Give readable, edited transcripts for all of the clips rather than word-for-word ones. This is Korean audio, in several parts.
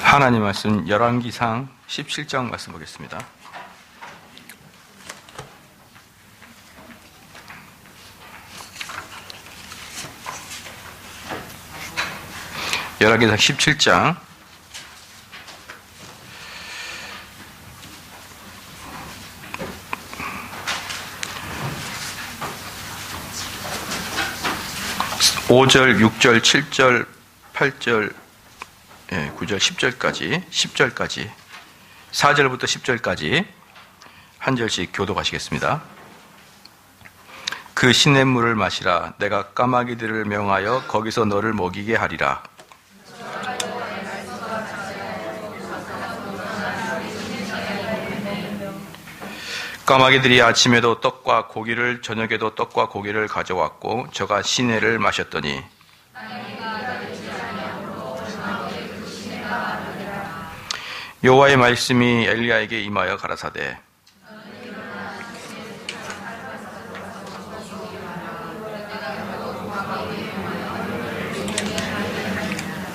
하나님 말씀 열왕기상 17장 말씀 보겠습니다. 열왕기상 17장 5절, 6절, 7절, 8절, 9절, 10절까지 4절부터 10절까지 한 절씩 교독하시겠습니다. 그 시냇물을 마시라. 내가 까마귀들을 명하여 거기서 너를 먹이게 하리라. 까마귀들이 아침에도 떡과 고기를, 저녁에도 떡과 고기를 가져왔고 저가 시내를 마셨더니 여호와의 말씀이 엘리야에게 임하여 가라사대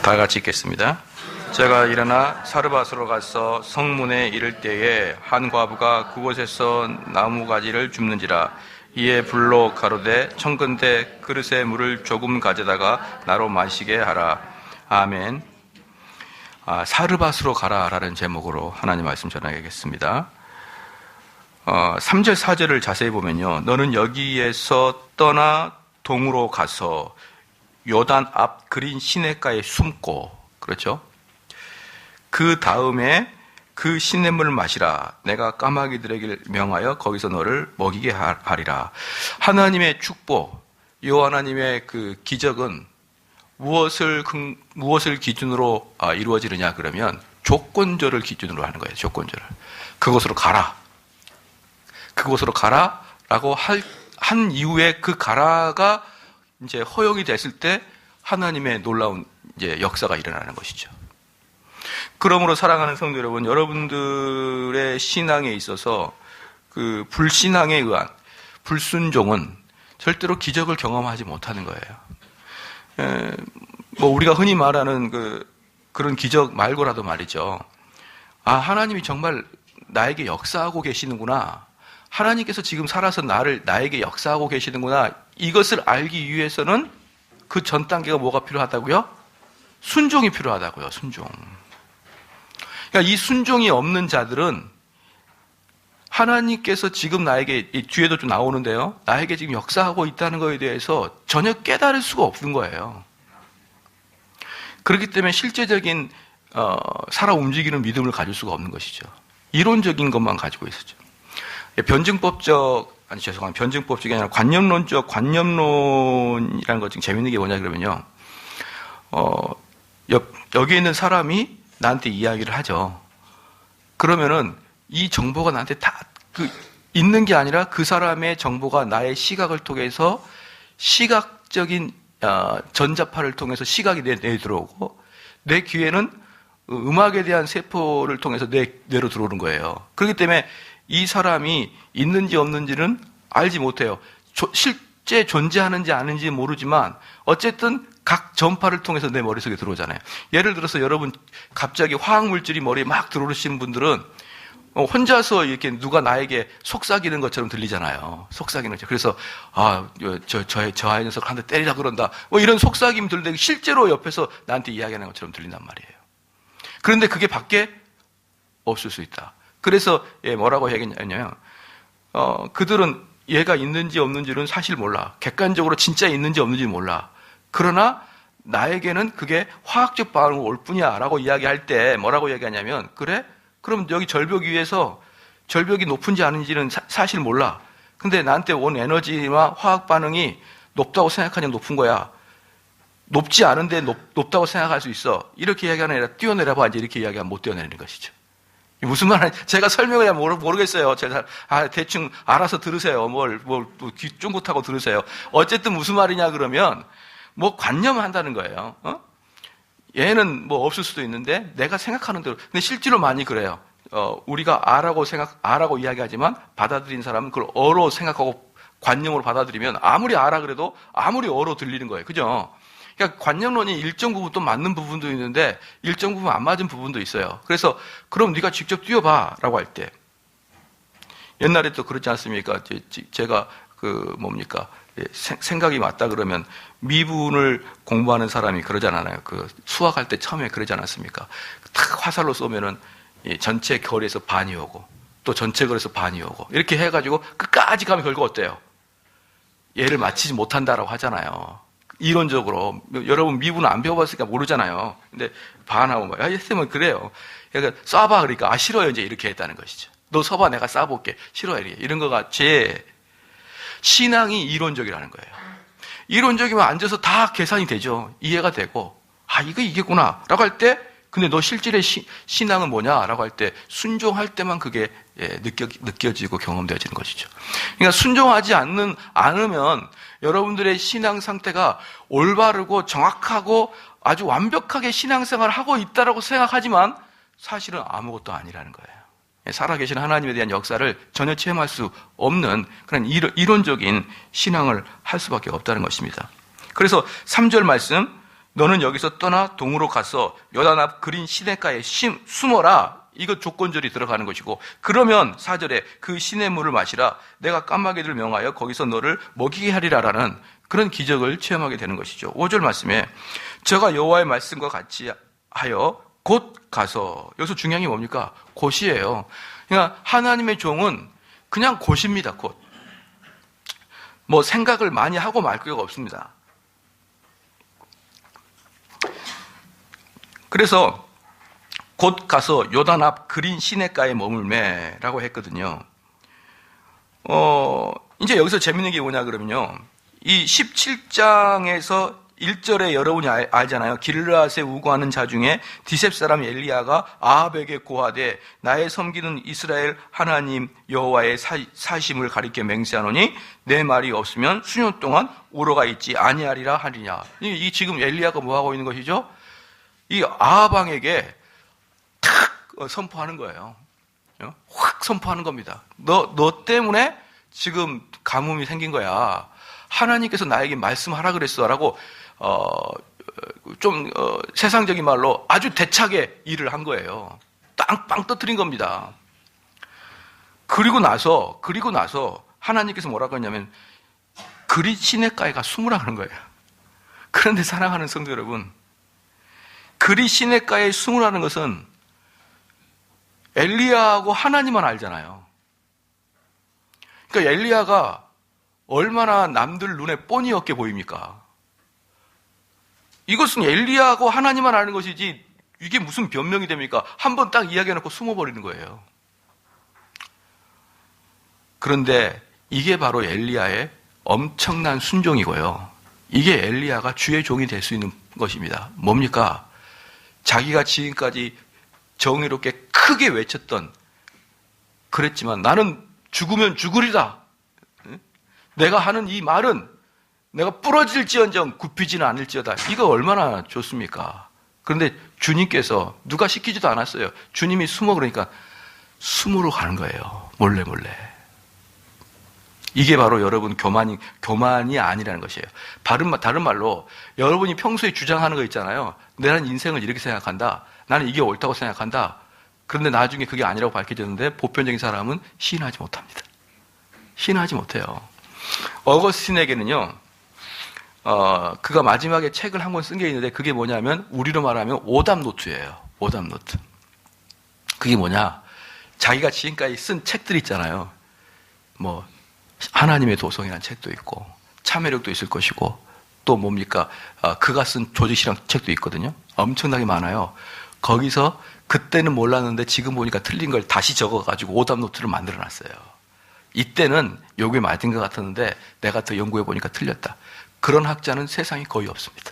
다 같이 읽겠습니다. 제가 일어나 사르밧으로 가서 성문에 이를 때에 한 과부가 그곳에서 나무가지를 줍는지라. 이에 불로 가로되 청컨대 그릇에 물을 조금 가져다가 나로 마시게 하라. 아멘. 사르밧으로 가라라는 제목으로 하나님 말씀 전하겠습니다. 3절 4절을 자세히 보면요, 너는 여기에서 떠나 동으로 가서 요단 앞 그린 시냇가에 숨고, 그렇죠? 그 다음에 그 시냇물을 마시라. 내가 까마귀들에게 명하여 거기서 너를 먹이게 하리라. 하나님의 축복, 요 하나님의 그 기적은 무엇을 기준으로 이루어지느냐 그러면 조건절을 기준으로 하는 거예요. 조건절을. 그곳으로 가라. 그곳으로 가라라고 한 이후에 그 가라가 이제 허용이 됐을 때 하나님의 놀라운 이제 역사가 일어나는 것이죠. 그러므로 사랑하는 성도 여러분, 여러분들의 신앙에 있어서 그 불신앙에 의한 불순종은 절대로 기적을 경험하지 못하는 거예요. 우리가 흔히 말하는 그런 기적 말고라도 말이죠. 하나님이 정말 나에게 역사하고 계시는구나. 하나님께서 지금 살아서 나에게 역사하고 계시는구나. 이것을 알기 위해서는 그 전 단계가 뭐가 필요하다고요? 순종이 필요하다고요. 순종. 그러니까 이 순종이 없는 자들은 하나님께서 지금 나에게, 뒤에도 좀 나오는데요, 나에게 지금 역사하고 있다는 것에 대해서 전혀 깨달을 수가 없는 거예요. 그렇기 때문에 실제적인 살아 움직이는 믿음을 가질 수가 없는 것이죠. 이론적인 것만 가지고 있었죠. 변증법적이 아니라 관념론적 관념론이라는 것 중 재밌는 게 뭐냐 그러면요, 여기 있는 사람이 나한테 이야기를 하죠. 그러면은 이 정보가 나한테 다 있는 게 아니라 그 사람의 정보가 나의 시각을 통해서 시각적인 전자파를 통해서 시각이 내 뇌에 들어오고, 내 귀에는 음악에 대한 세포를 통해서 내 뇌로 들어오는 거예요. 그렇기 때문에 이 사람이 있는지 없는지는 알지 못해요. 실제 존재하는지 아닌지 모르지만 어쨌든 각 전파를 통해서 내 머릿속에 들어오잖아요. 예를 들어서 여러분 갑자기 화학물질이 머리에 막 들어오시는 분들은 혼자서 이렇게 누가 나에게 속삭이는 것처럼 들리잖아요. 속삭이는 것. 그래서 저 아이 녀석 한 대 때리라 그런다. 이런 속삭임 들리는데 실제로 옆에서 나한테 이야기하는 것처럼 들린단 말이에요. 그런데 그게 밖에 없을 수 있다. 그래서 뭐라고 얘기했냐면 그들은 얘가 있는지 없는지는 사실 몰라. 객관적으로 진짜 있는지 없는지 몰라. 그러나 나에게는 그게 화학적 반응으로 올 뿐이야 라고 이야기할 때 뭐라고 이야기하냐면, 그래? 그럼 여기 절벽 위에서 절벽이 높은지 아닌지는 사실 몰라. 근데 나한테 온 에너지와 화학 반응이 높다고 생각하니 높은 거야. 높지 않은데 높다고 생각할 수 있어. 이렇게 이야기하는 애라 뛰어내려봐. 이제 이렇게 이야기하면 못 뛰어내리는 것이죠. 무슨 말인지 제가 설명을 해야 모르겠어요. 제가 대충 알아서 들으세요. 귀 쫑긋하고 들으세요. 어쨌든 무슨 말이냐 그러면 관념한다는 거예요. 얘는 없을 수도 있는데 내가 생각하는 대로. 근데 실제로 많이 그래요. 우리가 아라고 이야기하지만 받아들인 사람은 그걸 어로 생각하고 관념으로 받아들이면 아무리 아라 그래도 아무리 어로 들리는 거예요. 그죠? 그러니까 그러니까 관념론이 일정 부분 또 맞는 부분도 있는데 일정 부분 안 맞은 부분도 있어요. 그래서 그럼 네가 직접 뛰어봐라고 할 때 옛날에 또 그렇지 않습니까? 제가 생각이 맞다 그러면 미분을 공부하는 사람이 그러잖아요. 수학할 때 처음에 그러지 않았습니까? 탁 화살로 쏘면은 전체 결에서 반이 오고 또 전체 결에서 반이 오고 이렇게 해가지고 끝까지 가면 결국 어때요? 얘를 맞히지 못한다라고 하잖아요. 이론적으로 여러분 미분을 안 배워봤으니까 모르잖아요. 근데 반하고 뭐, 쌤은 그래요. 그러니까 쏴봐 그러니까 싫어요 이제 이렇게 했다는 것이죠. 너 서봐 내가 쏴볼게 싫어요 이런 거가 제 신앙이 이론적이라는 거예요. 이론적이면 앉아서 다 계산이 되죠. 이해가 되고 이게구나 라고 할 때 근데 너 실질의 신앙은 뭐냐 라고 할 때 순종할 때만 그게 느껴지고 경험되어지는 것이죠. 그러니까 순종하지 않으면 여러분들의 신앙 상태가 올바르고 정확하고 아주 완벽하게 신앙생활을 하고 있다라고 생각하지만 사실은 아무것도 아니라는 거예요. 살아계신 하나님에 대한 역사를 전혀 체험할 수 없는 그런 이론적인 신앙을 할 수밖에 없다는 것입니다. 그래서 3절 말씀 너는 여기서 떠나 동으로 가서 요단 앞 그린 시냇가에 숨어라. 이거 조건절이 들어가는 것이고 그러면 4절에 그 시냇물을 마시라. 내가 까마귀들을 명하여 거기서 너를 먹이게 하리라라는 그런 기적을 체험하게 되는 것이죠. 5절 말씀에 저가 여호와의 말씀과 같이 하여 곧 가서 여기서 중요한 게 뭡니까? 곧이에요. 그러니까 하나님의 종은 그냥 곧입니다. 곧. 뭐 생각을 많이 하고 말 필요가 없습니다. 그래서 곧 가서 요단 앞 그린 시냇가에 머물매라고 했거든요. 이제 여기서 재밌는 게 뭐냐 그러면요. 이 17장에서 1절에 여러분이 알잖아요. 길르앗에 우거하는 자 중에 디셉 사람 엘리야가 아합에게 고하되 나의 섬기는 이스라엘 하나님 여호와의 사심을 가리켜 맹세하노니 내 말이 없으면 수년 동안 우러가 있지 아니하리라 하리냐. 이 지금 엘리야가 뭐 하고 있는 것이죠? 이 아합 왕에게 탁 선포하는 거예요. 확 선포하는 겁니다. 너 때문에 지금 가뭄이 생긴 거야. 하나님께서 나에게 말씀하라 그랬어라고 세상적인 말로 아주 대차게 일을 한 거예요. 빵빵 터뜨린 겁니다. 그리고 나서 하나님께서 뭐라고 했냐면 그리 시냇가에 가 숨으라 그런 거예요. 그런데 사랑하는 성도 여러분, 그리 시냇가에 숨으라는 것은 엘리야하고 하나님만 알잖아요. 그러니까 엘리야가 얼마나 남들 눈에 뻔히 없게 보입니까? 이것은 엘리야하고 하나님만 아는 것이지 이게 무슨 변명이 됩니까? 한번 딱 이야기해놓고 숨어버리는 거예요. 그런데 이게 바로 엘리야의 엄청난 순종이고요. 이게 엘리야가 주의 종이 될 수 있는 것입니다. 뭡니까? 자기가 지금까지 정의롭게 크게 외쳤던 그랬지만 나는 죽으면 죽으리다. 내가 하는 이 말은 내가 부러질지언정 굽히지는 않을지어다. 이거 얼마나 좋습니까? 그런데 주님께서 누가 시키지도 않았어요. 주님이 숨어 그러니까 숨으로 가는 거예요. 몰래. 이게 바로 여러분 교만이 아니라는 것이에요. 다른 말로 여러분이 평소에 주장하는 거 있잖아요. 나는 인생을 이렇게 생각한다. 나는 이게 옳다고 생각한다. 그런데 나중에 그게 아니라고 밝혀졌는데 보편적인 사람은 시인하지 못합니다. 시인하지 못해요. 어거스틴에게는요. 그가 마지막에 책을 한 권 쓴 게 있는데 그게 뭐냐면 우리로 말하면 오답노트예요. 오답노트. 그게 뭐냐? 자기가 지금까지 쓴 책들 있잖아요. 뭐 하나님의 도성이라는 책도 있고 참회력도 있을 것이고 또 뭡니까? 그가 쓴 조직실험 책도 있거든요. 엄청나게 많아요. 거기서 그때는 몰랐는데 지금 보니까 틀린 걸 다시 적어가지고 오답노트를 만들어놨어요. 이때는 요게 맞은 것 같았는데 내가 더 연구해보니까 틀렸다. 그런 학자는 세상에 거의 없습니다.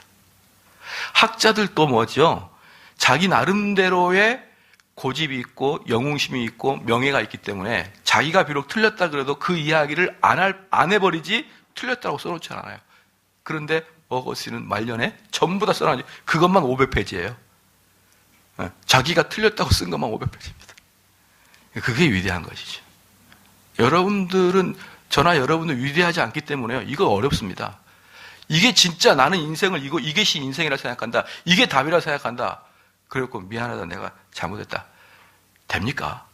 학자들도 뭐죠? 자기 나름대로의 고집이 있고 영웅심이 있고 명예가 있기 때문에 자기가 비록 틀렸다 그래도 그 이야기를 안 해버리지 틀렸다고 써놓지 않아요. 그런데 어거스틴은 말년에 전부 다 써놔야지. 그것만 500페이지예요. 자기가 틀렸다고 쓴 것만 500페이지입니다. 그게 위대한 것이죠. 여러분들은 저나 여러분은 위대하지 않기 때문에요. 이거 어렵습니다. 이게 진짜 나는 인생을 이것이 인생이라 생각한다. 이게 답이라 생각한다. 그랬고 미안하다. 내가 잘못했다. 됩니까?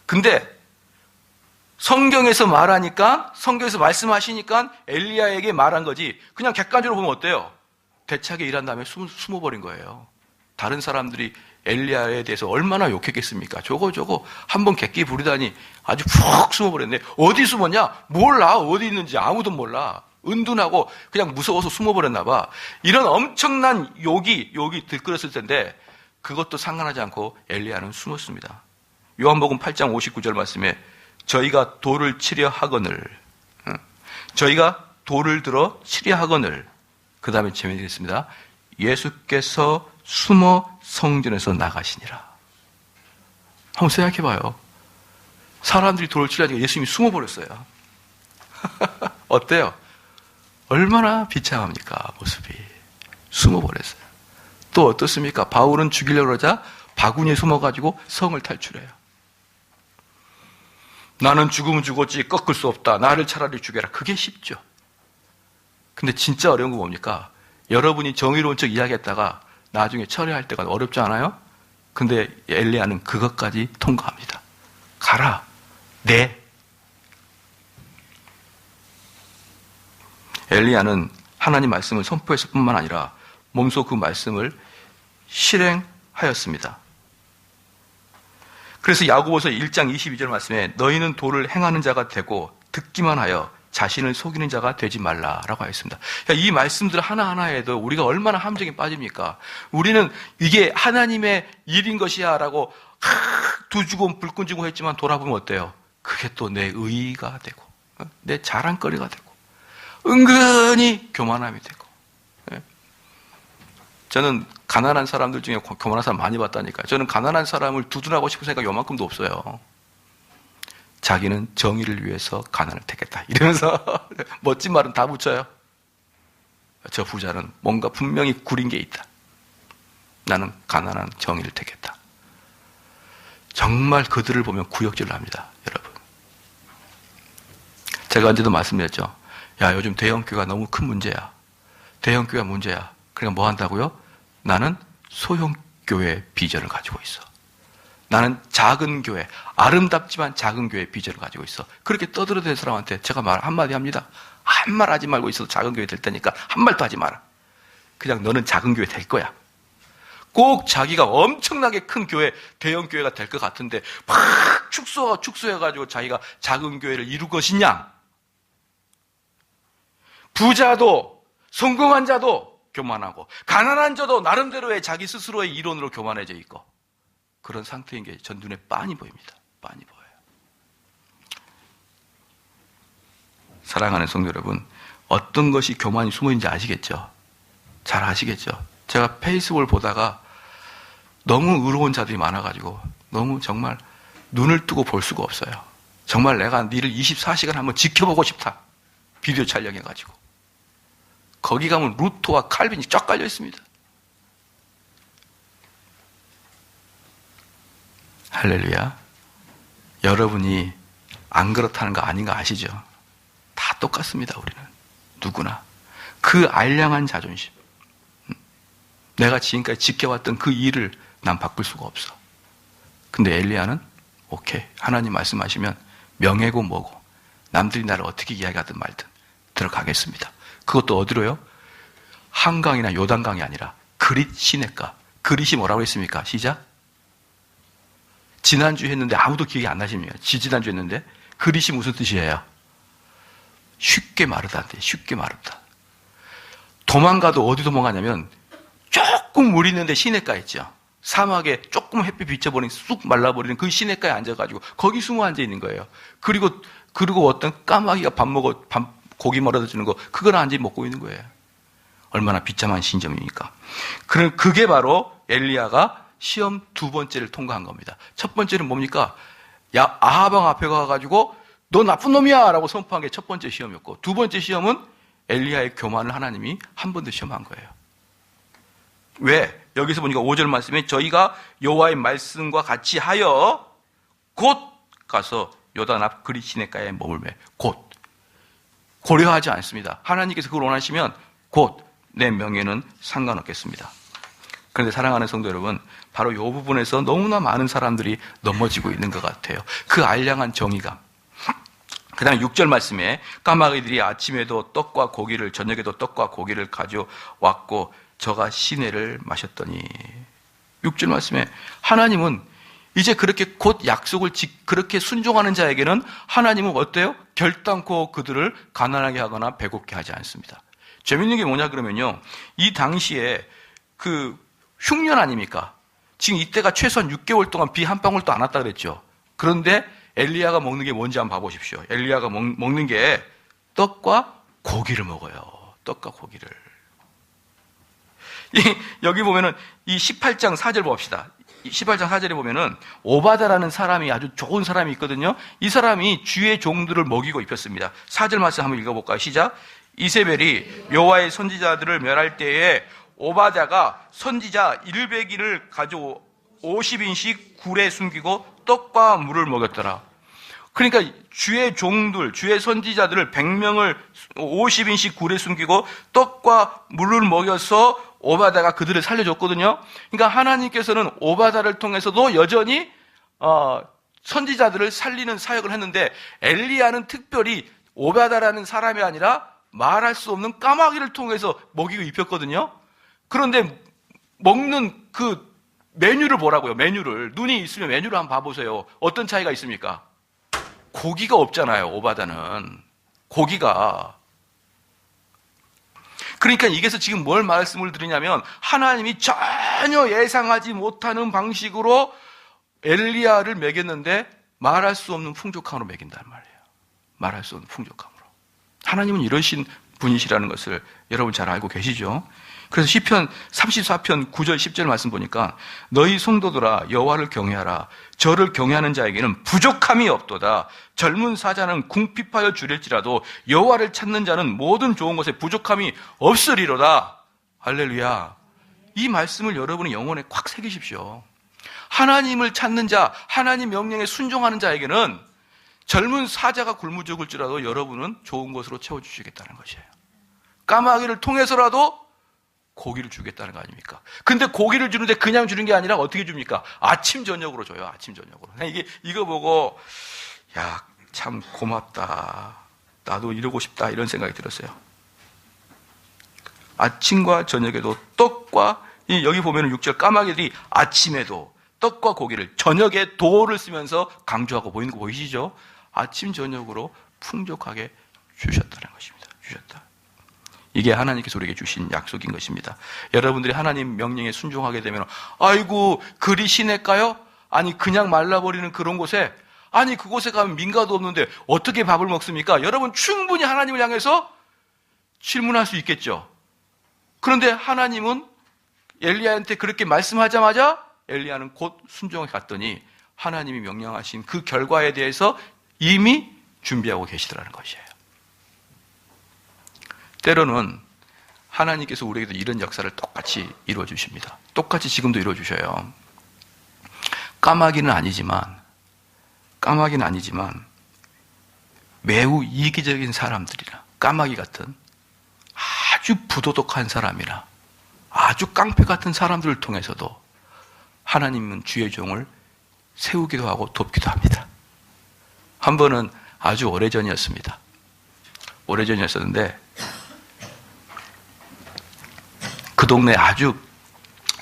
근데 성경에서 말하니까 성경에서 말씀하시니까 엘리야에게 말한 거지. 그냥 객관적으로 보면 어때요? 대차게 일한 다음에 숨어버린 거예요. 다른 사람들이 엘리야에 대해서 얼마나 욕했겠습니까? 저거 한번 객기 부리다니 아주 푹 숨어버렸네. 어디 숨었냐? 몰라. 어디 있는지 아무도 몰라. 은둔하고 그냥 무서워서 숨어버렸나 봐. 이런 엄청난 욕이 들끓었을 텐데 그것도 상관하지 않고 엘리야는 숨었습니다. 요한복음 8장 59절 말씀에 저희가 돌을 치려 하거늘, 저희가 돌을 들어 치려 하거늘, 그 다음에 제명드리겠습니다. 예수께서 숨어 성전에서 나가시니라. 한번 생각해봐요. 사람들이 돌을 치려니까 예수님이 숨어버렸어요. 어때요? 얼마나 비참합니까? 모습이. 숨어버렸어요. 또 어떻습니까? 바울은 죽이려고 그러자 바구니에 숨어가지고 성을 탈출해요. 나는 죽으면 죽었지 꺾을 수 없다. 나를 차라리 죽여라. 그게 쉽죠. 근데 진짜 어려운 거 뭡니까? 여러분이 정의로운 척 이야기했다가 나중에 처리할 때가 어렵지 않아요? 근데 엘리야는 그것까지 통과합니다. 가라. 네. 엘리야는 하나님 말씀을 선포했을 뿐만 아니라 몸소 그 말씀을 실행하였습니다. 그래서 야고보서 1장 22절 말씀에 너희는 도를 행하는 자가 되고 듣기만 하여 자신을 속이는 자가 되지 말라라고 하였습니다. 이 말씀들 하나하나에도 우리가 얼마나 함정에 빠집니까? 우리는 이게 하나님의 일인 것이야 라고 두 주고 불끈 주고 했지만 돌아보면 어때요? 그게 또 내 의의가 되고 내 자랑거리가 되고 은근히 교만함이 되고. 저는 가난한 사람들 중에 교만한 사람 많이 봤다니까요. 저는 가난한 사람을 두둔하고 싶은 생각 요만큼도 없어요. 자기는 정의를 위해서 가난을 택했다 이러면서 멋진 말은 다 붙여요. 저 부자는 뭔가 분명히 구린 게 있다. 나는 가난한 정의를 택했다. 정말 그들을 보면 구역질을 합니다. 여러분. 제가 언제도 말씀드렸죠. 야, 요즘 대형교회가 너무 큰 문제야. 대형교회가 문제야. 그러니까 뭐 한다고요? 나는 소형교회의 비전을 가지고 있어. 나는 작은 교회, 아름답지만 작은 교회의 비전을 가지고 있어. 그렇게 떠들어대는 사람한테 제가 말 한마디 합니다. 한 말 하지 말고 있어도 작은 교회 될 테니까 한 말도 하지 마라. 그냥 너는 작은 교회 될 거야. 꼭 자기가 엄청나게 큰 교회, 대형 교회가 될 것 같은데 막 축소해가지고 자기가 작은 교회를 이룰 것이냐? 부자도 성공한 자도 교만하고 가난한 자도 나름대로의 자기 스스로의 이론으로 교만해져 있고 그런 상태인 게 전 눈에 빤히 보입니다. 빤히 보여요. 사랑하는 성도 여러분, 어떤 것이 교만이 숨어있는지 아시겠죠? 잘 아시겠죠? 제가 페이스북을 보다가 너무 의로운 자들이 많아가지고 너무 정말 눈을 뜨고 볼 수가 없어요. 정말 내가 니를 24시간 한번 지켜보고 싶다. 비디오 촬영해가지고. 거기 가면 루터와 칼빈이 쫙 깔려 있습니다. 할렐루야. 여러분이 안 그렇다는 거 아닌 거 아시죠? 다 똑같습니다, 우리는. 누구나. 그 알량한 자존심. 내가 지금까지 지켜왔던 그 일을 난 바꿀 수가 없어. 근데 엘리야는 오케이. 하나님 말씀하시면 명예고 뭐고 남들이 나를 어떻게 이야기하든 말든 들어가겠습니다. 그것도 어디로요? 한강이나 요단강이 아니라 그릿 시냇가. 그릿이 뭐라고 했습니까? 시작. 지난주 했는데 아무도 기억이 안 나십니까? 지난주 했는데 그릿이 무슨 뜻이에요? 쉽게 마르다인데 쉽게 마르다. 도망가도 어디 도망가냐면 조금 물 있는데 시냇가 있죠. 사막에 조금 햇빛 비춰버리는 쑥 말라버리는 그 시냇가에 앉아가지고 거기 숨어 앉아 있는 거예요. 그리고 어떤 까마귀가 고기 말아다 주는 거 그걸 앉아 먹고 있는 거예요. 얼마나 비참한 신점입니까? 그게 바로 엘리야가 시험 두 번째를 통과한 겁니다. 첫 번째는 뭡니까? 아하방 앞에 가가지고 너 나쁜 놈이야 라고 선포한 게 첫 번째 시험이었고 두 번째 시험은 엘리야의 교만을 하나님이 한 번 더 시험한 거예요. 왜? 여기서 보니까 5절 말씀에 저희가 여호와의 말씀과 같이 하여 곧 가서 요단 앞 그릿 시냇가에 머물매. 곧. 고려하지 않습니다. 하나님께서 그걸 원하시면 곧 내 명예는 상관없겠습니다. 그런데 사랑하는 성도 여러분, 바로 이 부분에서 너무나 많은 사람들이 넘어지고 있는 것 같아요. 그 알량한 정의감. 그 다음에 6절 말씀에 까마귀들이 아침에도 떡과 고기를, 저녁에도 떡과 고기를 가져왔고 저가 시내를 마셨더니, 6절 말씀에 하나님은 이제 그렇게 곧 약속을 그렇게 순종하는 자에게는 하나님은 어때요? 결단코 그들을 가난하게 하거나 배고프게 하지 않습니다. 재밌는 게 뭐냐 그러면요, 이 당시에 그 흉년 아닙니까? 지금 이때가 최소한 6개월 동안 비 한 방울도 안 왔다 그랬죠. 그런데 엘리야가 먹는 게 뭔지 한번 봐보십시오. 엘리야가 먹는 게 떡과 고기를 먹어요. 떡과 고기를. 여기 보면은 이 18장 4절 봅시다. 18장 4절에 보면은 오바다라는 사람이, 아주 좋은 사람이 있거든요. 이 사람이 주의 종들을 먹이고 입혔습니다. 4절 말씀 한번 읽어볼까요? 시작. 이세벨이 여호와의 선지자들을 멸할 때에 오바다가 선지자 100인을 가지고 50인씩 굴에 숨기고 떡과 물을 먹였더라. 그러니까 주의 종들, 주의 선지자들을 100명을 50인씩 굴에 숨기고 떡과 물을 먹여서 오바다가 그들을 살려줬거든요. 그러니까 하나님께서는 오바다를 통해서도 여전히 선지자들을 살리는 사역을 했는데, 엘리야는 특별히 오바다라는 사람이 아니라 말할 수 없는 까마귀를 통해서 먹이고 입혔거든요. 그런데 먹는 그 메뉴를 보라고요. 메뉴를. 눈이 있으면 메뉴를 한번 봐보세요. 어떤 차이가 있습니까? 고기가 없잖아요. 오바다는 고기가. 그러니까 이게서 지금 뭘 말씀을 드리냐면, 하나님이 전혀 예상하지 못하는 방식으로 엘리야를 먹였는데 말할 수 없는 풍족함으로 먹인단 말이에요. 말할 수 없는 풍족함으로. 하나님은 이러신 분이시라는 것을 여러분 잘 알고 계시죠? 그래서 시편 34편 9절 10절 말씀 보니까 너희 성도들아 여호와를 경외하라. 저를 경외하는 자에게는 부족함이 없도다. 젊은 사자는 궁핍하여 주릴지라도 여호와를 찾는 자는 모든 좋은 것에 부족함이 없으리로다. 할렐루야. 이 말씀을 여러분의 영혼에 콱 새기십시오. 하나님을 찾는 자, 하나님 명령에 순종하는 자에게는 젊은 사자가 굶어 죽을지라도 여러분은 좋은 것으로 채워주시겠다는 것이에요. 까마귀를 통해서라도 고기를 주겠다는 거 아닙니까? 근데 고기를 주는데 그냥 주는 게 아니라 어떻게 줍니까? 아침 저녁으로 줘요. 아침 저녁으로. 이거 보고 야, 참 고맙다. 나도 이러고 싶다. 이런 생각이 들었어요. 아침과 저녁에도 떡과, 여기 보면 6절 까마귀들이 아침에도 떡과 고기를, 저녁에 도를 쓰면서 강조하고 보이는 거 보이시죠? 아침 저녁으로 풍족하게 주셨다는 것입니다. 주셨다. 이게 하나님께서 우리에게 주신 약속인 것입니다. 여러분들이 하나님 명령에 순종하게 되면, 아이고 그리 시낼까요? 아니 그냥 말라버리는 그런 곳에, 아니 그곳에 가면 민가도 없는데 어떻게 밥을 먹습니까? 여러분 충분히 하나님을 향해서 질문할 수 있겠죠. 그런데 하나님은 엘리야한테 그렇게 말씀하자마자 엘리야는 곧 순종해 갔더니 하나님이 명령하신 그 결과에 대해서 이미 준비하고 계시더라는 것이에요. 때로는 하나님께서 우리에게도 이런 역사를 똑같이 이루어 주십니다. 똑같이 지금도 이루어 주셔요. 까마귀는 아니지만 매우 이기적인 사람들이나 까마귀 같은 아주 부도덕한 사람이나 아주 깡패 같은 사람들을 통해서도 하나님은 주의 종을 세우기도 하고 돕기도 합니다. 한 번은 아주 오래전이었습니다. 오래전이었었는데 그 동네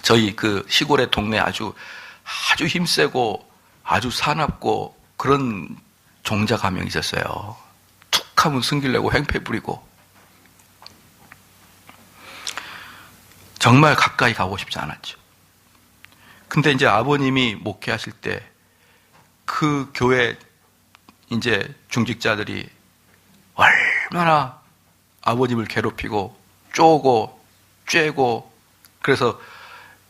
저희 그 시골의 동네 아주 힘세고 아주 사납고 그런 종자가 한 명 있었어요. 툭 하면 승질내고 행패 부리고 정말 가까이 가고 싶지 않았죠. 근데 이제 아버님이 목회하실 때 그 교회 이제 중직자들이 얼마나 아버님을 괴롭히고 쪼고 쬐고, 그래서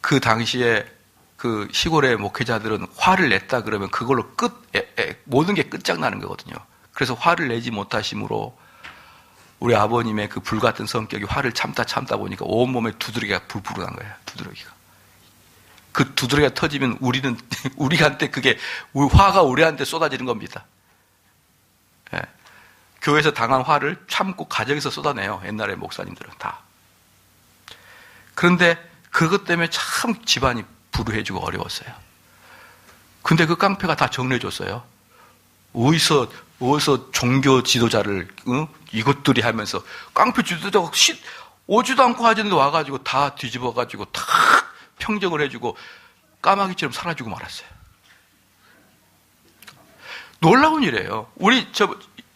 그 당시에 그 시골의 목회자들은 화를 냈다 그러면 그걸로 모든 게 끝장나는 거거든요. 그래서 화를 내지 못하심으로 우리 아버님의 그 불같은 성격이 화를 참다 보니까 온몸에 두드러기가 불풀어 난 거예요. 두드러기가. 그 두드러기가 터지면 우리한테 그게 화가 우리한테 쏟아지는 겁니다. 예. 교회에서 당한 화를 참고 가정에서 쏟아내요. 옛날에 목사님들은 다. 그런데 그것 때문에 참 집안이 불우해지고 어려웠어요. 근데 그 깡패가 다 정리해줬어요. 어디서 종교 지도자를 이것들이 하면서 깡패 지도자가 오지도 않고 하지는데 와가지고 다 뒤집어가지고 다 평정을 해주고 까마귀처럼 사라지고 말았어요. 놀라운 일이에요.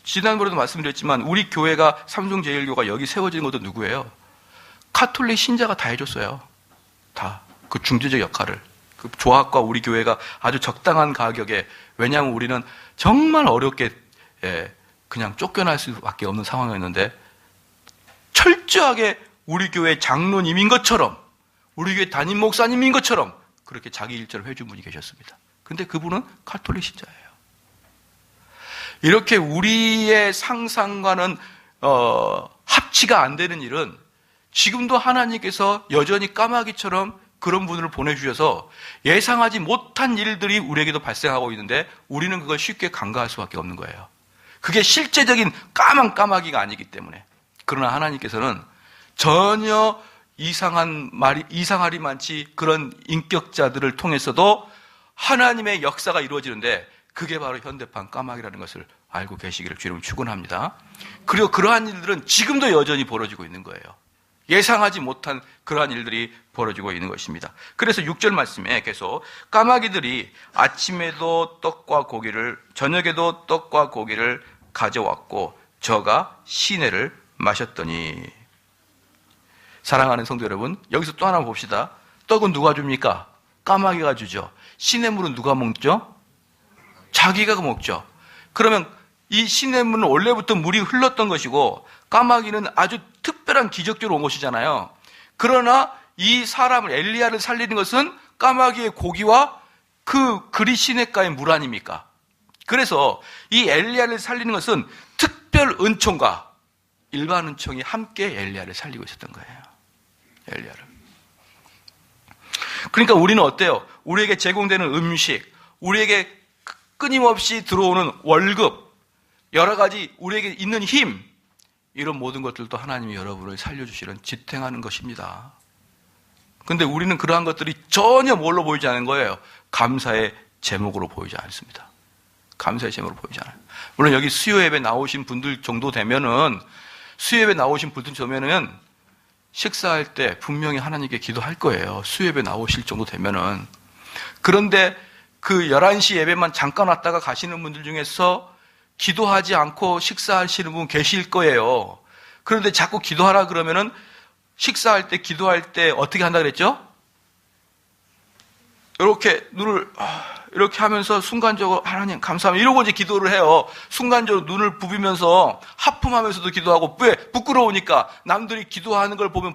지난번에도 말씀드렸지만 우리 교회가 삼성제일교가 여기 세워진 것도 누구예요? 카톨릭 신자가 다 해줬어요. 다 그 중재적 역할을. 그 조합과 우리 교회가 아주 적당한 가격에, 왜냐하면 우리는 정말 어렵게 그냥 쫓겨날 수밖에 없는 상황이었는데 철저하게 우리 교회 장로님인 것처럼, 우리 교회 담임 목사님인 것처럼 그렇게 자기 일처럼 해준 분이 계셨습니다. 근데 그분은 카톨릭 신자예요. 이렇게 우리의 상상과는 합치가 안 되는 일은 지금도 하나님께서 여전히 까마귀처럼 그런 분을 보내주셔서 예상하지 못한 일들이 우리에게도 발생하고 있는데 우리는 그걸 쉽게 간과할 수밖에 없는 거예요. 그게 실제적인 까만 까마귀가 아니기 때문에. 그러나 하나님께서는 전혀 이상하리만치 그런 인격자들을 통해서도 하나님의 역사가 이루어지는데 그게 바로 현대판 까마귀라는 것을 알고 계시기를 주님 축원합니다. 그리고 그러한 일들은 지금도 여전히 벌어지고 있는 거예요. 예상하지 못한 그러한 일들이 벌어지고 있는 것입니다. 그래서 6절 말씀에 계속 까마귀들이 아침에도 떡과 고기를, 저녁에도 떡과 고기를 가져왔고 저가 시내를 마셨더니. 사랑하는 성도 여러분, 여기서 또 하나 봅시다. 떡은 누가 줍니까? 까마귀가 주죠. 시냇물은 누가 먹죠? 자기가 먹죠. 그러면 이 시냇물은 원래부터 물이 흘렀던 것이고 까마귀는 아주 특별한 기적적으로 온 것이잖아요. 그러나 이 사람을, 엘리야를 살리는 것은 까마귀의 고기와 그 그리 시냇가의 물 아닙니까? 그래서 이 엘리야를 살리는 것은 특별 은총과 일반 은총이 함께 엘리야를 살리고 있었던 거예요. 엘리야를. 그러니까 우리는 어때요? 우리에게 제공되는 음식, 우리에게 끊임없이 들어오는 월급, 여러 가지 우리에게 있는 힘, 이런 모든 것들도 하나님이 여러분을 살려주시는 지탱하는 것입니다. 그런데 우리는 그러한 것들이 전혀 뭘로 보이지 않는 거예요? 감사의 제목으로 보이지 않습니다. 감사의 제목으로 보이지 않아요. 물론 여기 수요예배 나오신 분들 정도 되면은, 수요예배 나오신 분들 정도면은 식사할 때 분명히 하나님께 기도할 거예요. 수요예배 나오실 정도 되면은. 그런데 그 11시 예배만 잠깐 왔다가 가시는 분들 중에서 기도하지 않고 식사하시는 분 계실 거예요. 그런데 자꾸 기도하라 그러면은 식사할 때, 기도할 때 어떻게 한다 그랬죠? 이렇게 눈을 이렇게 하면서 순간적으로 하나님 감사합니다 이러고 이제 기도를 해요. 순간적으로 눈을 부비면서 하품하면서도 기도하고. 왜? 부끄러우니까. 남들이 기도하는 걸 보면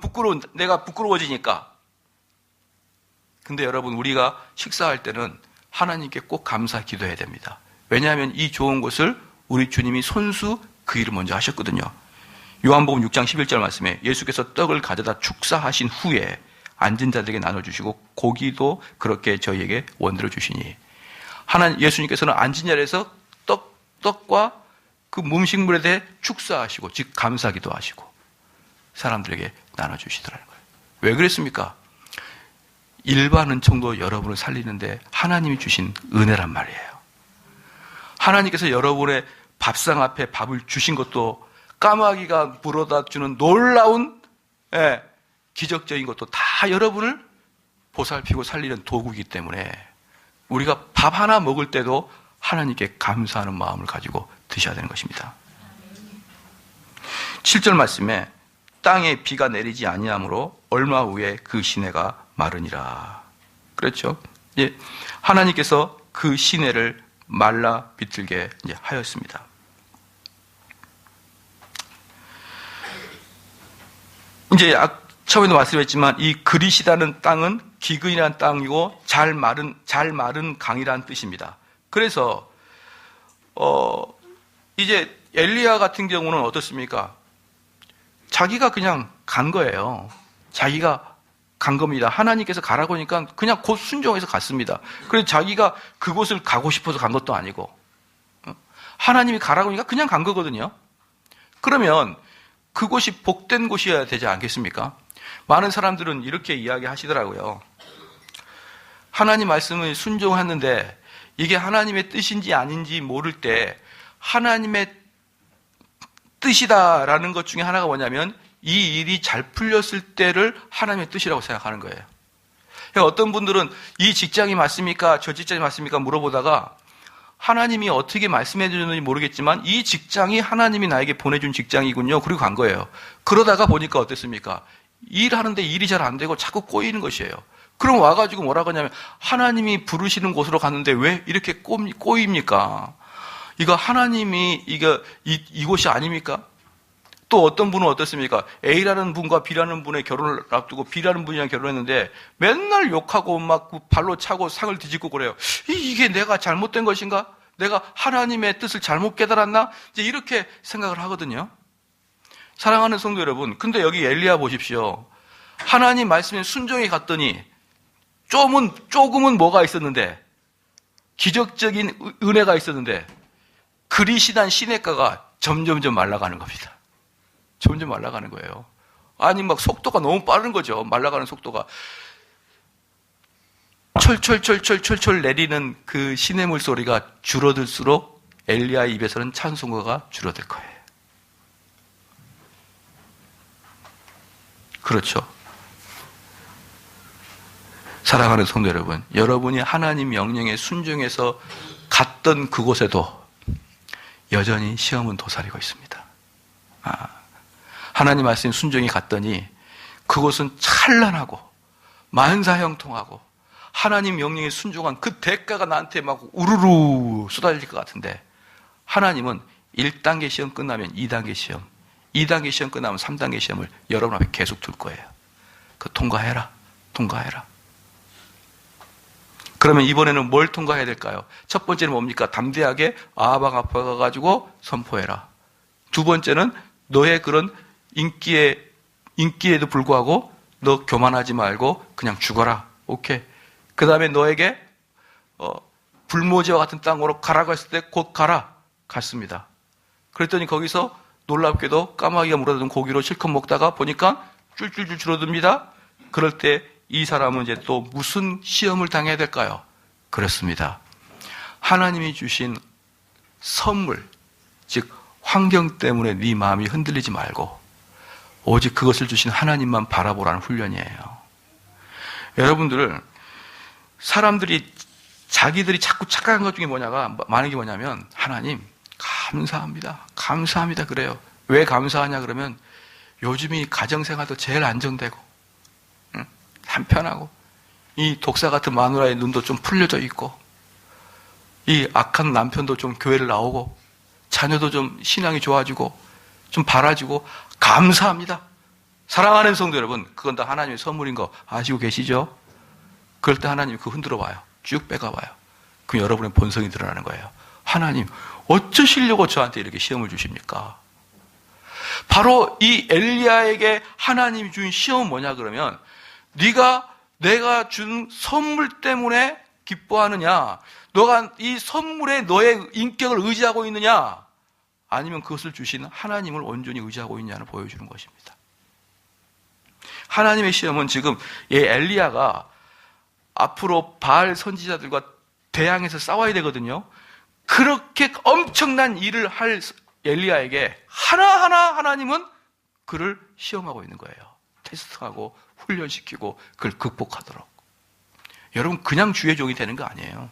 내가 부끄러워지니까. 근데 여러분, 우리가 식사할 때는 하나님께 꼭 감사 기도해야 됩니다. 왜냐하면 이 좋은 것을 우리 주님이 손수 그 일을 먼저 하셨거든요. 요한복음 6장 11절 말씀에 예수께서 떡을 가져다 축사하신 후에 앉은 자들에게 나눠주시고 고기도 그렇게 저희에게 원들어 주시니. 예수님께서는 앉은 자리에서 떡과 그 음식물에 대해 축사하시고, 즉 감사기도 하시고 사람들에게 나눠주시더라는 거예요. 왜 그랬습니까? 일반 은총도 여러분을 살리는데 하나님이 주신 은혜란 말이에요. 하나님께서 여러분의 밥상 앞에 밥을 주신 것도 까마귀가 물어다 주는 놀라운 기적적인 것도 다 여러분을 보살피고 살리는 도구이기 때문에 우리가 밥 하나 먹을 때도 하나님께 감사하는 마음을 가지고 드셔야 되는 것입니다. 7절 말씀에 땅에 비가 내리지 아니하므로 얼마 후에 그 시내가 마르니라. 그렇죠? 예, 하나님께서 그 시내를 말라 비틀게 이제 하였습니다. 이제 처음에도 말씀했지만 이 그릿이라는 땅은 기근이라는 땅이고 잘 마른 강이라는 뜻입니다. 그래서 이제 엘리야 같은 경우는 어떻습니까? 자기가 그냥 간 거예요. 자기가 간 겁니다. 하나님께서 가라고 하니까 그냥 곧 순종해서 갔습니다. 그래서 자기가 그곳을 가고 싶어서 간 것도 아니고 하나님이 가라고 하니까 그냥 간 거거든요. 그러면 그곳이 복된 곳이어야 되지 않겠습니까? 많은 사람들은 이렇게 이야기하시더라고요. 하나님 말씀을 순종하는데 이게 하나님의 뜻인지 아닌지 모를 때 하나님의 뜻이다라는 것 중에 하나가 뭐냐면 이 일이 잘 풀렸을 때를 하나님의 뜻이라고 생각하는 거예요. 그러니까 어떤 분들은 이 직장이 맞습니까? 저 직장이 맞습니까? 물어보다가 하나님이 어떻게 말씀해 주는지 모르겠지만 이 직장이 하나님이 나에게 보내준 직장이군요. 그리고 간 거예요. 그러다가 보니까 어땠습니까? 일하는데 일이 잘 안 되고 자꾸 꼬이는 것이에요. 그럼 와가지고 뭐라고 하냐면 하나님이 부르시는 곳으로 갔는데 왜 이렇게 꼬입니까? 이거 하나님이 이곳이 아닙니까? 또 어떤 분은 어떻습니까? A라는 분과 B라는 분의 결혼을 앞두고 B라는 분이랑 결혼했는데 맨날 욕하고 막 발로 차고 상을 뒤집고 그래요. 이게 내가 잘못된 것인가? 내가 하나님의 뜻을 잘못 깨달았나? 이제 이렇게 생각을 하거든요. 사랑하는 성도 여러분, 근데 여기 엘리야 보십시오. 하나님 말씀에 순종해 갔더니 조금은 뭐가 있었는데, 기적적인 은혜가 있었는데 그리시단 시냇가가 점점점 말라가는 겁니다. 점점 말라가는 거예요. 아니 막 속도가 너무 빠른 거죠. 말라가는 속도가. 철철철철철철 내리는 그 시냇물 소리가 줄어들수록 엘리야의 입에서는 찬송가가 줄어들 거예요. 그렇죠. 사랑하는 성도 여러분, 여러분이 하나님 명령에 순종해서 갔던 그곳에도 여전히 시험은 도사리고 있습니다. 하나님 말씀 순종이 갔더니 그곳은 찬란하고 만사형통하고 하나님 명령에 순종한 그 대가가 나한테 막 우르르 쏟아질 것 같은데, 하나님은 1단계 시험 끝나면 2단계 시험, 2단계 시험 끝나면 3단계 시험을 여러분 앞에 계속 둘 거예요. 그 통과해라. 그러면 이번에는 뭘 통과해야 될까요? 첫 번째는 뭡니까? 담대하게 아방 앞에 가가지고 선포해라. 두 번째는 너의 그런 인기에도 불구하고 너 교만하지 말고 그냥 죽어라. 오케이. 그 다음에 너에게 불모지와 같은 땅으로 가라고 했을 때 곧 가라. 갔습니다. 그랬더니 거기서 놀랍게도 까마귀가 물어든 고기로 실컷 먹다가 보니까 줄줄줄 줄어듭니다. 그럴 때 이 사람은 이제 또 무슨 시험을 당해야 될까요? 그렇습니다. 하나님이 주신 선물, 즉 환경 때문에 네 마음이 흔들리지 말고 오직 그것을 주신 하나님만 바라보라는 훈련이에요. 여러분들, 사람들이 자기들이 자꾸 착각한 것 중에 많은 게 뭐냐면 하나님 감사합니다 그래요. 왜 감사하냐 그러면 요즘이 가정생활도 제일 안정되고 한편하고 이 독사 같은 마누라의 눈도 좀 풀려져 있고 이 악한 남편도 좀 교회를 나오고 자녀도 좀 신앙이 좋아지고 좀 바라지고 감사합니다. 사랑하는 성도 여러분, 그건 다 하나님의 선물인 거 아시고 계시죠? 그럴 때 하나님이 그거 흔들어 봐요. 쭉 빼가봐요. 그럼 여러분의 본성이 드러나는 거예요. 하나님 어쩌시려고 저한테 이렇게 시험을 주십니까? 바로 이 엘리야에게 하나님이 준 시험은 뭐냐 그러면 내가 준 선물 때문에 기뻐하느냐, 너가 이 선물에 너의 인격을 의지하고 있느냐, 아니면 그것을 주신 하나님을 온전히 의지하고 있냐를 보여주는 것입니다. 하나님의 시험은 지금 이 엘리야가 앞으로 바알 선지자들과 대항해서 싸워야 되거든요. 그렇게 엄청난 일을 할 엘리야에게 하나하나 하나님은 그를 시험하고 있는 거예요. 테스트하고 훈련시키고 그걸 극복하도록. 여러분, 그냥 주의 종이 되는 거 아니에요.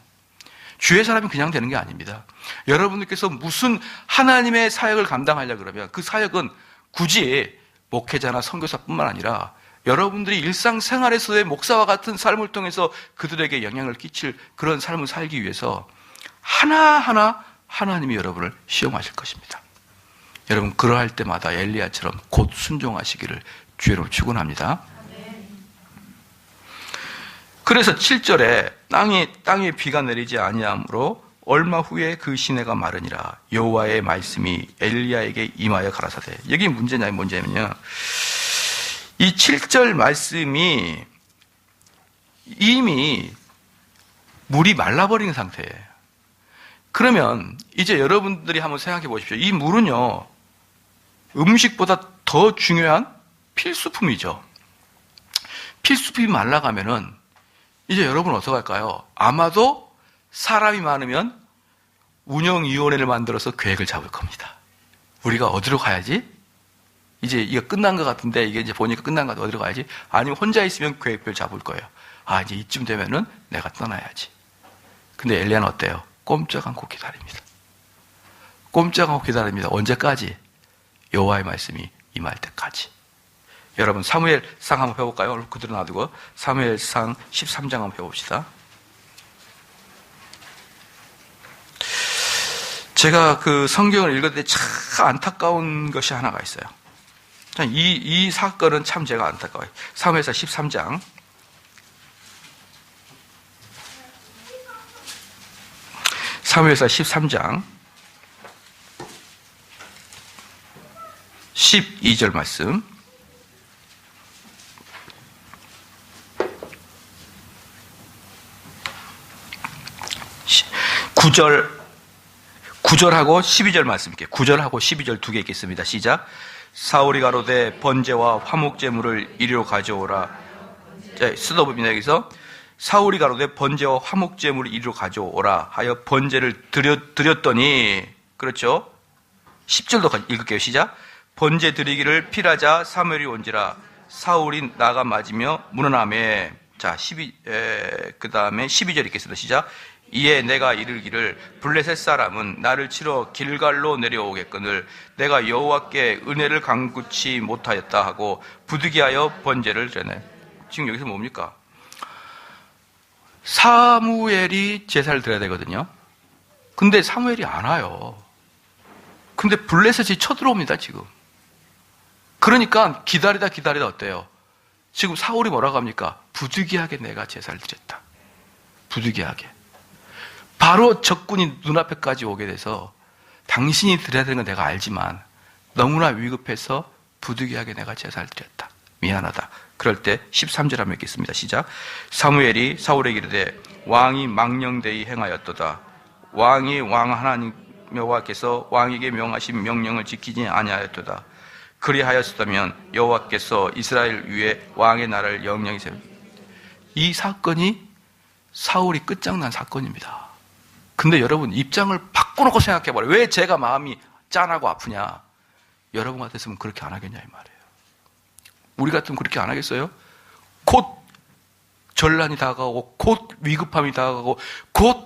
주의 사람이 그냥 되는 게 아닙니다. 여러분들께서 무슨 하나님의 사역을 감당하려 그러면 그 사역은 굳이 목회자나 선교사뿐만 아니라 여러분들이 일상생활에서의 목사와 같은 삶을 통해서 그들에게 영향을 끼칠 그런 삶을 살기 위해서 하나하나 하나님이 여러분을 시험하실 것입니다. 여러분, 그러할 때마다 엘리야처럼 곧 순종하시기를 주의로 축원합니다. 그래서 7절에 땅에 비가 내리지 아니하므로 얼마 후에 그 시내가 마르니라. 여호와의 말씀이 엘리야에게 임하여 가라사대. 여기 문제냐면요, 이 7절 말씀이 이미 물이 말라버린 상태예요. 그러면 이제 여러분들이 한번 생각해 보십시오. 이 물은요, 음식보다 더 중요한 필수품이죠. 필수품이 말라가면은 이제 여러분 어떻게 할까요? 아마도 사람이 많으면 운영위원회를 만들어서 계획을 잡을 겁니다. 우리가 어디로 가야지? 이제 이거 끝난 것 같은데, 이게 이제 보니까 끝난 것 같은데 어디로 가야지? 아니면 혼자 있으면 계획별 잡을 거예요. 아, 이제 이쯤 되면은 내가 떠나야지. 근데 엘리야는 어때요? 꼼짝 않고 기다립니다. 꼼짝 않고 기다립니다. 언제까지? 여호와의 말씀이 임할 때까지. 여러분 사무엘상 한번 펴볼까요? 그대로 놔두고 사무엘상 13장 한번 펴봅시다. 제가 그 성경을 읽을 때 참 안타까운 것이 하나가 있어요. 이 사건은 참 제가 안타까워요. 사무엘상 13장 사무엘상 13장 12절 말씀. 구절하고 12절 말씀 있게. 9절하고 12절 두 개 있겠습니다. 시작. 사울이 가로되 번제와 화목제물을 이리로 가져오라. 쓰더봅니다. 여기서 사울이 가로되 번제와 화목제물을 이리로 가져오라 하여 번제를 드렸더니, 그렇죠? 10절도 읽을게요. 시작. 번제 드리기를 필하자 사무엘이 온지라 사울이 나가 맞으며 문어나매. 자, 그 다음에 12절 읽겠습니다. 시작. 이에 내가 이르기를 블레셋 사람은 나를 치러 길갈로 내려오겠거늘 내가 여호와께 은혜를 간구치 못하였다 하고 부득이하여 번제를 드렸네. 지금 여기서 뭡니까? 사무엘이 제사를 드려야 되거든요. 근데 사무엘이 안 와요. 근데 블레셋이 쳐들어옵니다, 지금. 그러니까 기다리다 어때요? 지금 사울이 뭐라고 합니까? 부득이하게 내가 제사를 드렸다. 부득이하게. 바로 적군이 눈앞에까지 오게 돼서 당신이 드려야 되는 건 내가 알지만 너무나 위급해서 부득이하게 내가 제사를 드렸다. 미안하다. 그럴 때 13절 한번 읽겠습니다. 시작. 사무엘이 사울에게 이르되 왕이 망령되이 행하였도다. 왕이 왕 하나님 여호와께서 왕에게 명하신 명령을 지키지 아니하였도다. 그리하였다면 여호와께서 이스라엘 위에 왕의 나라를 영영히 세우. 이 사건이 사울이 끝장난 사건입니다. 근데 여러분 입장을 바꿔놓고 생각해봐요. 왜 제가 마음이 짠하고 아프냐? 여러분 같았으면 그렇게 안 하겠냐 이 말이에요. 우리 같으면 그렇게 안 하겠어요? 곧 전란이 다가오고 곧 위급함이 다가오고 곧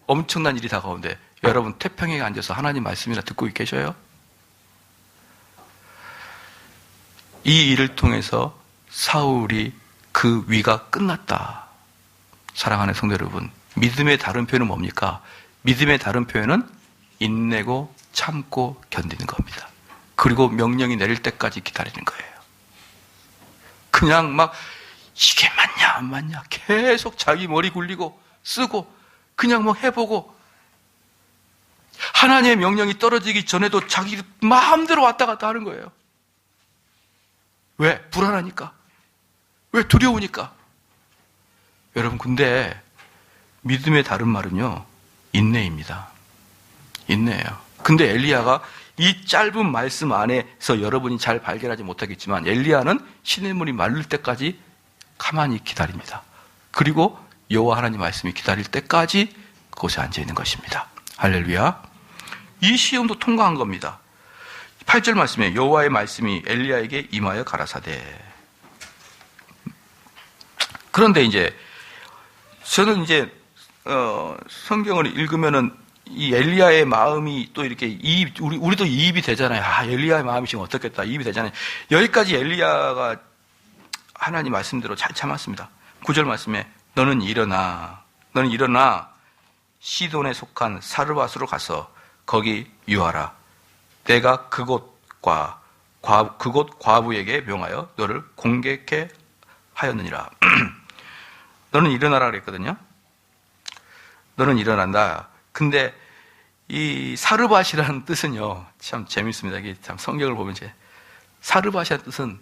엄청난 일이 다가오는데 여러분 태평에 앉아서 하나님 말씀이나 듣고 계셔요? 이 일을 통해서 사울이 그 위가 끝났다. 사랑하는 성도 여러분, 믿음의 다른 표현은 뭡니까? 믿음의 다른 표현은 인내고 참고 견디는 겁니다. 그리고 명령이 내릴 때까지 기다리는 거예요. 그냥 막 이게 맞냐 안 맞냐 계속 자기 머리 굴리고 쓰고 그냥 뭐 해보고 하나님의 명령이 떨어지기 전에도 자기 마음대로 왔다 갔다 하는 거예요. 왜? 불안하니까. 왜? 두려우니까. 여러분 근데 믿음의 다른 말은요 인내입니다. 인내예요. 근데 엘리야가 이 짧은 말씀 안에서 여러분이 잘 발견하지 못하겠지만 엘리야는 시냇물이 마를 때까지 가만히 기다립니다. 그리고 여호와 하나님 말씀이 기다릴 때까지 그곳에 앉아 있는 것입니다. 할렐루야. 이 시험도 통과한 겁니다. 8절 말씀에 여호와의 말씀이 엘리야에게 임하여 가라사대. 그런데 이제 저는 이제 성경을 읽으면은 이 엘리야의 마음이 또 이렇게 우리도 이입이 되잖아요. 아, 엘리야의 마음이 지금 어떻겠다. 이입이 되잖아요. 여기까지 엘리야가 하나님 말씀대로 잘 참았습니다. 9절 말씀에 너는 일어나 시돈에 속한 사르밧으로 가서 거기 유하라. 내가 그곳 과부에게 명하여 너를 공격해 하였느니라. 너는 일어나라 그랬거든요. 너는 일어난다. 근데 이 사르밧이라는 뜻은요, 참 재밌습니다. 이게 참 성경을 보면 사르밧이라는 뜻은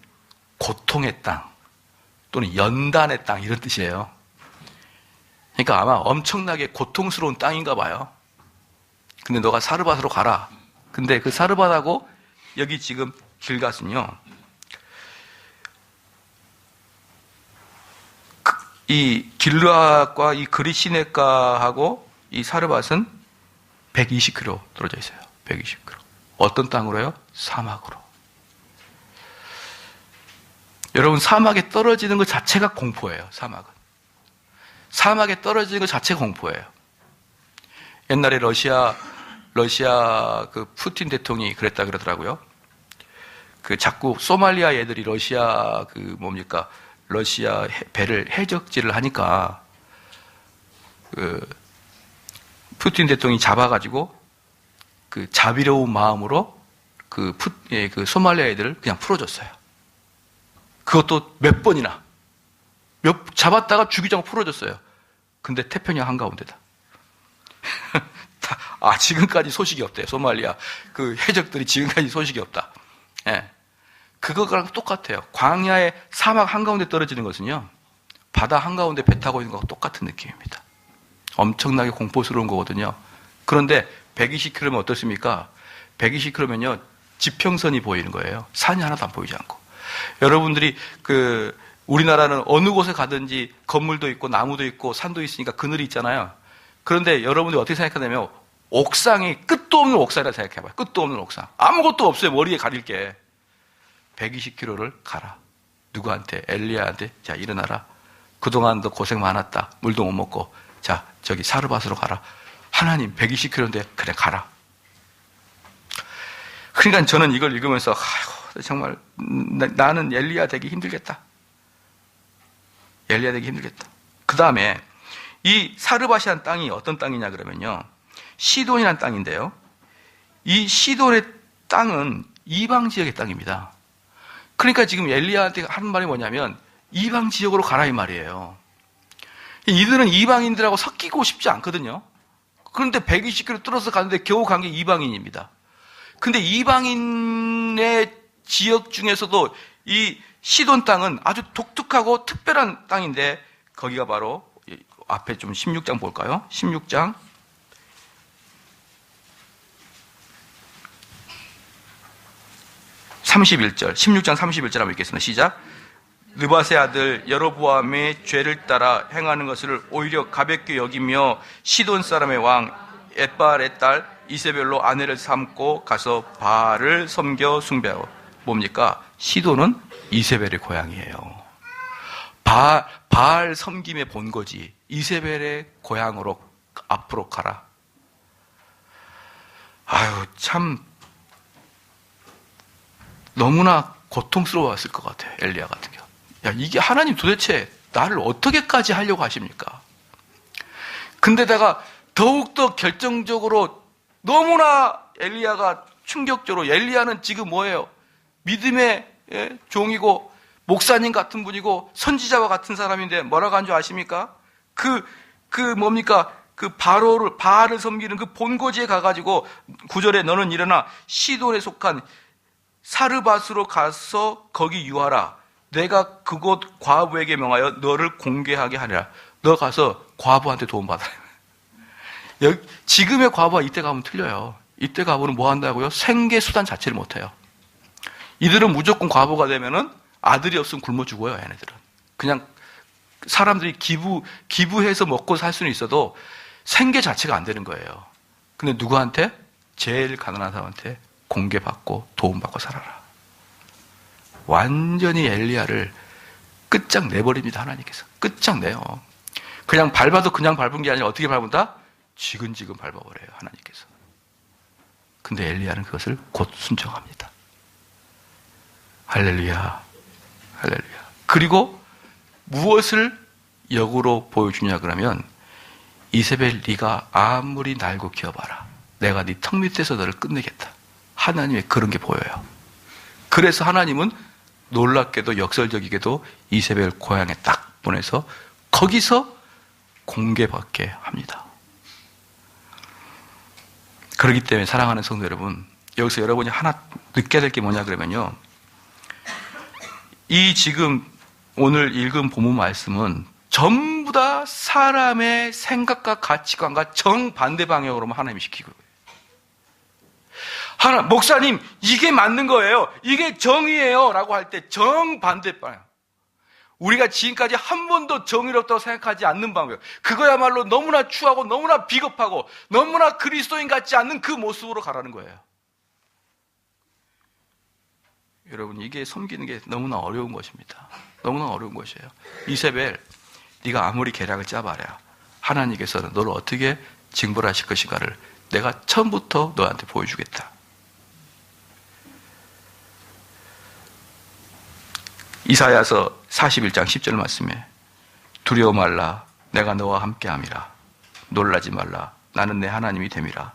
고통의 땅 또는 연단의 땅 이런 뜻이에요. 그러니까 아마 엄청나게 고통스러운 땅인가 봐요. 근데 너가 사르밧으로 가라. 근데 그 사르밧하고 여기 지금 길갓은요, 이 길르앗과 이 그릿시네가하고 이 사르밧은 120km 떨어져 있어요. 120km. 어떤 땅으로요? 사막으로. 여러분, 사막에 떨어지는 것 자체가 공포예요. 사막에 떨어지는 것 자체가 공포예요. 옛날에 러시아 그 푸틴 대통령이 그랬다 그러더라고요. 그 자꾸 소말리아 애들이 러시아 러시아 배를 해적질을 하니까 그 푸틴 대통령이 잡아가지고 그 자비로운 마음으로 그 소말리아 애들을 그냥 풀어줬어요. 그것도 몇 번이나 잡았다가 죽이자고 풀어줬어요. 근데 태평양 한가운데다. 지금까지 소식이 없대요. 소말리아 그 해적들이 지금까지 소식이 없다. 예. 그거랑 똑같아요. 광야의 사막 한가운데 떨어지는 것은요, 바다 한가운데 배 타고 있는 거하고 똑같은 느낌입니다. 엄청나게 공포스러운 거거든요. 그런데 120km면 어떻습니까? 120km면요, 지평선이 보이는 거예요. 산이 하나도 안 보이지 않고. 여러분들이 우리나라는 어느 곳에 가든지 건물도 있고 나무도 있고 산도 있으니까 그늘이 있잖아요. 그런데 여러분들이 어떻게 생각하냐면 옥상이 끝도 없는 옥상이라 생각해봐요. 끝도 없는 옥상. 아무것도 없어요. 머리에 가릴 게. 120km를 가라. 누구한테? 엘리야한테. 자, 일어나라. 그동안 너 고생 많았다. 물도 못 먹고. 자, 저기 사르밧으로 가라. 하나님 120km인데 그래 가라. 그러니까 저는 이걸 읽으면서 아이고, 정말 나는 엘리야 되기 힘들겠다. 엘리야 되기 힘들겠다. 그 다음에 이 사르밧이라는 땅이 어떤 땅이냐 그러면요, 시돈이라는 땅인데요, 이 시돈의 땅은 이방 지역의 땅입니다. 그러니까 지금 엘리야한테 하는 말이 뭐냐면 이방 지역으로 가라 이 말이에요. 이들은 이방인들하고 섞이고 싶지 않거든요. 그런데 120km 뚫어서 가는데 겨우 간 게 이방인입니다. 근데 이방인의 지역 중에서도 이 시돈 땅은 아주 독특하고 특별한 땅인데, 거기가 바로 앞에 좀 16장 볼까요? 16장 31절, 16장 31절 한번 읽겠습니다. 시작. 느밧의 아들 여로보암의 죄를 따라 행하는 것을 오히려 가볍게 여기며 시돈 사람의 왕 엣바알의 딸 이세벨로 아내를 삼고 가서 바알을 섬겨 숭배하고. 뭡니까? 시돈은 이세벨의 고향이에요. 바알 섬김의 본거지. 이세벨의 고향으로 앞으로 가라. 아유, 참 너무나 고통스러웠을 것 같아요. 엘리야 같은 경우. 야, 이게 하나님 도대체 나를 어떻게까지 하려고 하십니까? 근데다가 더욱더 결정적으로 너무나 엘리야가 충격적으로, 엘리야는 지금 뭐예요? 믿음의 종이고 목사님 같은 분이고 선지자와 같은 사람인데 뭐라고 한 줄 아십니까? 뭡니까? 바알을 섬기는 그 본고지에 가가지고 9절에 너는 일어나 시돈에 속한 사르밧으로 가서 거기 유하라. 내가 그곳 과부에게 명하여 너를 공개하게 하리라. 너 가서 과부한테 도움받아라. 지금의 과부와 이때 가면 틀려요. 이때 과부는 뭐 한다고요? 생계 수단 자체를 못 해요. 이들은 무조건 과부가 되면은 아들이 없으면 굶어 죽어요, 얘네들은. 그냥 사람들이 기부해서 먹고 살 수는 있어도 생계 자체가 안 되는 거예요. 근데 누구한테? 제일 가난한 사람한테 공개받고 도움받고 살아라. 완전히 엘리야를 끝장내버립니다, 하나님께서. 끝장내요. 그냥 밟아도 그냥 밟은 게 아니라 어떻게 밟은다? 지근지근 밟아버려요, 하나님께서. 근데 엘리야는 그것을 곧 순종합니다. 할렐루야, 할렐루야. 그리고 무엇을 역으로 보여주냐 그러면, 이세벨 네가 아무리 날고 기어봐라. 내가 네 턱 밑에서 너를 끝내겠다. 하나님의 그런 게 보여요. 그래서 하나님은 놀랍게도 역설적이게도 이세벨 고향에 딱 보내서 거기서 공개받게 합니다. 그렇기 때문에 사랑하는 성도 여러분, 여기서 여러분이 하나 느껴야 될 게 뭐냐 그러면요, 이 지금 오늘 읽은 본문 말씀은 전부 다 사람의 생각과 가치관과 정반대 방향으로만 하나님이 시키고, 목사님 이게 맞는 거예요, 이게 정의예요 라고 할 때 정반대 방향. 우리가 지금까지 한 번도 정의롭다고 생각하지 않는 방법, 그거야말로 너무나 추하고 너무나 비겁하고 너무나 그리스도인 같지 않는 그 모습으로 가라는 거예요. 여러분, 이게 섬기는 게 너무나 어려운 것입니다. 너무나 어려운 것이에요. 이세벨, 네가 아무리 계략을 짜봐야 하나님께서는 너를 어떻게 징벌하실 것인가를 내가 처음부터 너한테 보여주겠다. 이사야서 41장 10절 말씀에 두려워 말라, 내가 너와 함께함이라. 놀라지 말라, 나는 내 하나님이 됨이라.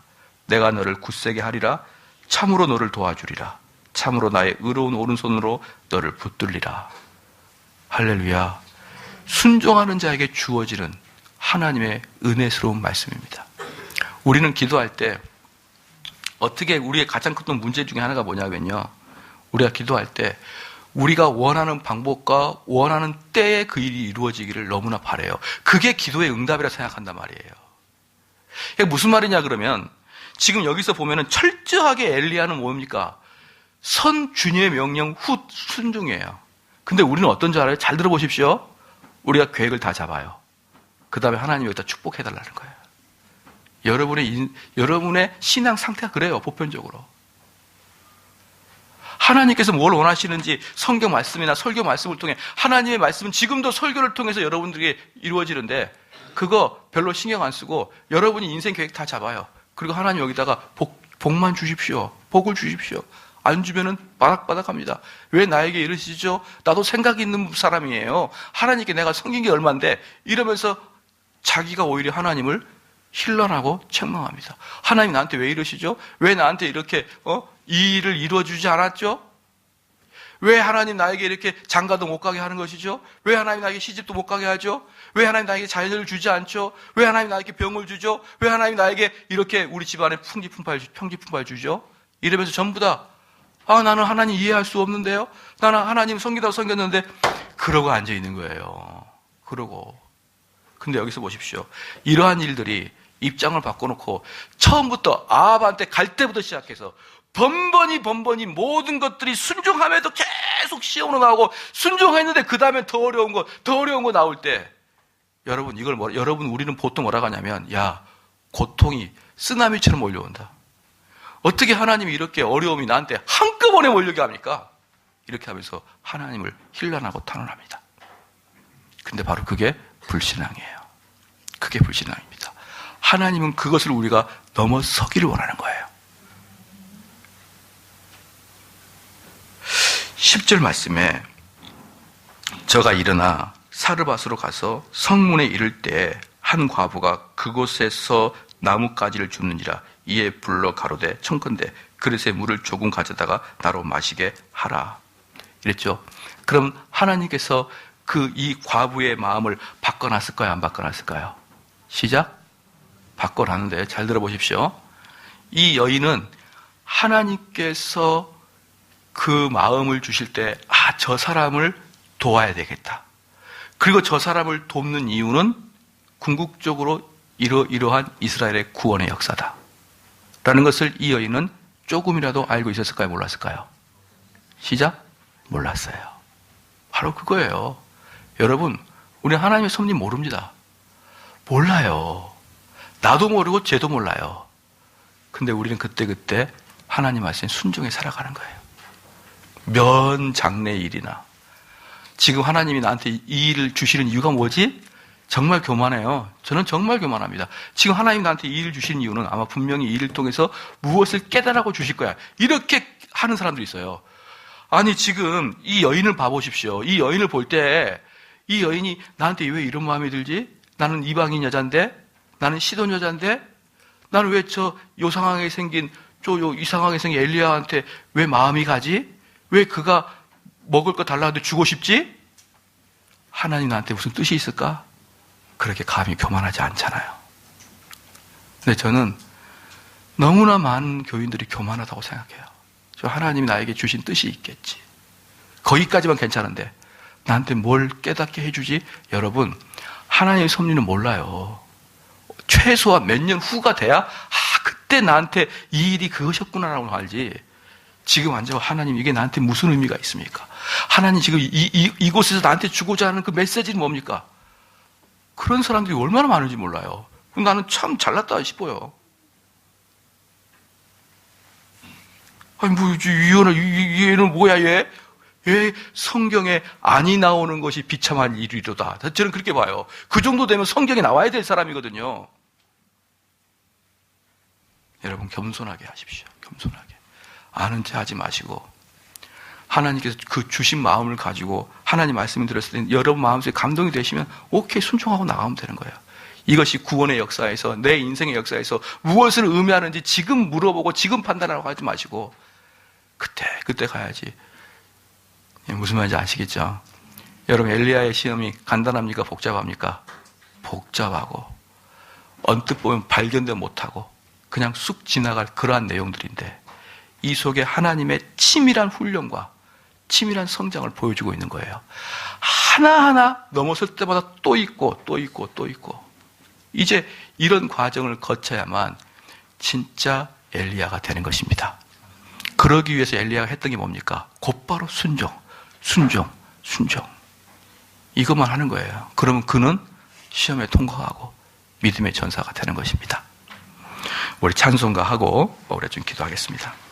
내가 너를 굳세게 하리라. 참으로 너를 도와주리라. 참으로 나의 의로운 오른손으로 너를 붙들리라. 할렐루야. 순종하는 자에게 주어지는 하나님의 은혜스러운 말씀입니다. 우리는 기도할 때 어떻게, 우리의 가장 큰 문제 중에 하나가 뭐냐면요, 우리가 기도할 때 우리가 원하는 방법과 원하는 때에 그 일이 이루어지기를 너무나 바라요. 그게 기도의 응답이라 생각한단 말이에요. 이게 무슨 말이냐 그러면, 지금 여기서 보면은 철저하게 엘리야는 뭡니까? 선 주님의 명령 후 순종이에요. 근데 우리는 어떤 줄 알아요? 잘 들어보십시오. 우리가 계획을 다 잡아요. 그 다음에 하나님이 여기다 축복해달라는 거예요. 여러분의 신앙 상태가 그래요, 보편적으로. 하나님께서 뭘 원하시는지 성경 말씀이나 설교 말씀을 통해, 하나님의 말씀은 지금도 설교를 통해서 여러분들에게 이루어지는데 그거 별로 신경 안 쓰고 여러분이 인생 계획 다 잡아요. 그리고 하나님 여기다가 복만 주십시오. 복을 주십시오. 안 주면은 바닥바닥합니다. 왜 나에게 이러시죠? 나도 생각이 있는 사람이에요. 하나님께 내가 섬긴 게 얼만데, 이러면서 자기가 오히려 하나님을 힐난하고 책망합니다. 하나님 나한테 왜 이러시죠? 왜 나한테 이렇게 이 일을 이루어주지 않았죠? 왜 하나님 나에게 이렇게 장가도 못 가게 하는 것이죠? 왜 하나님 나에게 시집도 못 가게 하죠? 왜 하나님 나에게 자녀를 주지 않죠? 왜 하나님 나에게 병을 주죠? 왜 하나님 나에게 이렇게 우리 집안에 평지풍발 주죠? 이러면서 전부 다 나는 하나님 이해할 수 없는데요? 나는 하나님 섬기다고 섬겼는데, 그러고 앉아있는 거예요. 그러고. 근데 여기서 보십시오. 이러한 일들이 입장을 바꿔놓고 처음부터 아합한테 갈 때부터 시작해서 번번이 모든 것들이 순종함에도 계속 시험으로 나오고, 순종했는데 그 다음에 더 어려운 거 나올 때, 여러분 우리는 보통 뭐라고 하냐면, 야, 고통이 쓰나미처럼 몰려온다. 어떻게 하나님이 이렇게 어려움이 나한테 한꺼번에 몰려게 합니까? 이렇게 하면서 하나님을 힐난하고 탄원합니다. 근데 바로 그게 불신앙이에요. 그게 불신앙입니다. 하나님은 그것을 우리가 넘어서기를 원하는 거예요. 10절 말씀에 저가 일어나 사르밧으로 가서 성문에 이를 때 한 과부가 그곳에서 나뭇가지를 줍는지라. 이에 불러 가로되 청컨대 그릇에 물을 조금 가져다가 나로 마시게 하라. 이랬죠. 그럼 하나님께서 이 과부의 마음을 바꿔놨을까요? 안 바꿔놨을까요? 시작. 바꿔놨는데 잘 들어보십시오. 이 여인은 하나님께서 그 마음을 주실 때, 저 사람을 도와야 되겠다. 그리고 저 사람을 돕는 이유는 궁극적으로 이러한 이스라엘의 구원의 역사다 라는 것을 이 여인은 조금이라도 알고 있었을까요? 몰랐을까요? 시작. 몰랐어요. 바로 그거예요. 여러분, 우리 하나님의 섭리 모릅니다. 몰라요. 나도 모르고 쟤도 몰라요. 근데 우리는 그때 하나님 말씀에 순종해 살아가는 거예요. 면 장래 일이나. 지금 하나님이 나한테 이 일을 주시는 이유가 뭐지? 정말 교만해요. 저는 정말 교만합니다. 지금 하나님 나한테 이 일을 주시는 이유는 아마 분명히 이 일을 통해서 무엇을 깨달라고 주실 거야. 이렇게 하는 사람들이 있어요. 아니, 지금 이 여인을 봐보십시오. 이 여인을 볼 때 이 여인이 나한테 왜 이런 마음이 들지? 나는 이방인 여잔데? 나는 시돈 여잔데? 나는 왜 요 상황에 생긴 엘리야한테 왜 마음이 가지? 왜 그가 먹을 거 달라고 주고 싶지? 하나님 나한테 무슨 뜻이 있을까? 그렇게 감히 교만하지 않잖아요. 근데 저는 너무나 많은 교인들이 교만하다고 생각해요. 하나님이 나에게 주신 뜻이 있겠지. 거기까지만 괜찮은데 나한테 뭘 깨닫게 해주지? 여러분, 하나님의 섭리는 몰라요. 최소한 몇 년 후가 돼야 그때 나한테 이 일이 그것이었구나라고 알지. 지금 앉아 하나님 이게 나한테 무슨 의미가 있습니까? 하나님 지금 이곳에서 나한테 주고자 하는 그 메시지는 뭡니까? 그런 사람들이 얼마나 많은지 몰라요. 나는 참 잘났다 싶어요. 아니, 뭐, 얘는 뭐야, 얘? 왜 성경에 아니 나오는 것이 비참한 일이로다. 저는 그렇게 봐요. 그 정도 되면 성경에 나와야 될 사람이거든요. 여러분, 겸손하게 하십시오. 겸손하게. 아는 체 하지 마시고, 하나님께서 그 주신 마음을 가지고 하나님 말씀을 들었을 때 여러분 마음속에 감동이 되시면 오케이, 순종하고 나가면 되는 거예요. 이것이 구원의 역사에서, 내 인생의 역사에서 무엇을 의미하는지 지금 물어보고 지금 판단하라고 하지 마시고 그때 가야지. 무슨 말인지 아시겠죠? 여러분, 엘리야의 시험이 간단합니까? 복잡합니까? 복잡하고 언뜻 보면 발견도 못하고 그냥 쑥 지나갈 그러한 내용들인데 이 속에 하나님의 치밀한 훈련과 치밀한 성장을 보여주고 있는 거예요. 하나하나 넘어설 때마다 또 있고 또 있고 또 있고, 이제 이런 과정을 거쳐야만 진짜 엘리야가 되는 것입니다. 그러기 위해서 엘리야가 했던 게 뭡니까? 곧바로 순종. 이것만 하는 거예요. 그러면 그는 시험에 통과하고 믿음의 전사가 되는 것입니다. 우리 찬송가하고 우리 좀 기도하겠습니다.